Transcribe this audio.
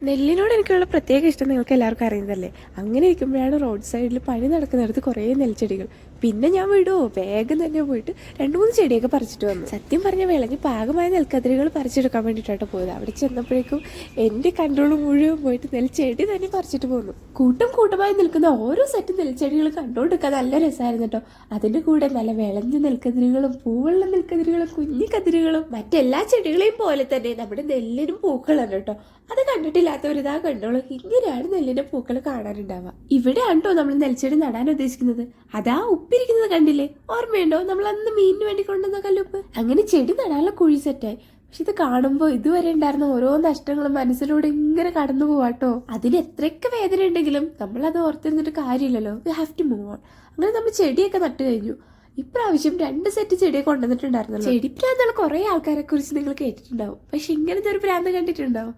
നെല്ലിനോട് എനിക്കുള്ള പ്രത്യേക ഇഷ്ടം നിങ്ങൾക്ക് എല്ലാവർക്കും അറിയുന്നതല്ലേ. അങ്ങനെ ഇരിക്കുമ്പോഴാണ് റോഡ് സൈഡിൽ പണി നടക്കുന്നിടത്ത് കുറേ നെൽച്ചെടികൾ. പിന്നെ ഞാൻ വിടുമോ, വേഗം തന്നെ പോയിട്ട് 2-3 ചെടിയൊക്കെ പറിച്ചിട്ട് വന്നു. സത്യം പറഞ്ഞ വിളഞ്ഞ് പാകമായ നെൽക്കതിരുകൾ പറിച്ചെടുക്കാൻ വേണ്ടിയിട്ടാണ് പോയത്. അവിടെ ചെന്നപ്പോഴേക്കും എൻ്റെ കൺട്രോൾ മുഴുവൻ പോയിട്ട് നെൽച്ചെടി തന്നെ പറിച്ചിട്ട് പോന്നു. കൂട്ടം കൂട്ടമായി നിൽക്കുന്ന ഓരോ സെറ്റ് നെൽച്ചെടികൾ കണ്ടുകൊടുക്കാൻ നല്ല രസമായിരുന്നു കേട്ടോ. അതിൻ്റെ കൂടെ നല്ല വിളഞ്ഞ നെൽക്കതിരുകളും പൂവുള്ള നെൽക്കതിരുകളും കുഞ്ഞു കതിരുകളും മറ്റെല്ലാ ചെടികളെയും പോലെ തന്നെ നമ്മുടെ നെല്ലിനും പൂക്കളാണ് കേട്ടോ. അത് കണ്ടിട്ടില്ലാത്തവരിതാ കണ്ടോളൂ. ഇങ്ങനെയാണ് നെല്ലിന്റെ പൂക്കൾ കാണാനുണ്ടാവുക. ഇവിടെയാണ് കേട്ടോ നമ്മൾ നെൽച്ചെടി നടാൻ ഉദ്ദേശിക്കുന്നത്. അതാ ഉപ്പിരിക്കുന്നത് കണ്ടില്ലേ, ഓർമ്മയുണ്ടോ നമ്മൾ അന്ന് മീനിന് വേണ്ടി കൊണ്ടുവന്ന കല്ലുപ്പ്? അങ്ങനെ ചെടി നടാനുള്ള കുഴി സെറ്റായി. പക്ഷെ ഇത് കാണുമ്പോൾ ഇതുവരെ ഉണ്ടായിരുന്ന ഓരോ നഷ്ടങ്ങളും മനസ്സിലൂടെ ഇങ്ങനെ കടന്നു പോവാട്ടോ. അതിന് എത്രയൊക്കെ വേദന ഉണ്ടെങ്കിലും നമ്മൾ അത് ഓർത്തിരുന്നിട്ട് കാര്യമില്ലല്ലോ. You have to move on. അങ്ങനെ നമ്മൾ ചെടിയൊക്കെ നട്ടു കഴിഞ്ഞു. ഇപ്രാവശ്യം 2 സെറ്റ് ചെടിയെ കൊണ്ടുവന്നിട്ടുണ്ടായിരുന്നല്ലോ. ചെടി പ്രാന്തുള്ള കുറെ ആൾക്കാരെ കുറിച്ച് നിങ്ങൾ കേട്ടിട്ടുണ്ടാവും. പക്ഷെ ഇങ്ങനത്തെ ഒരു പ്രാന്ത് കണ്ടിട്ടുണ്ടാവും?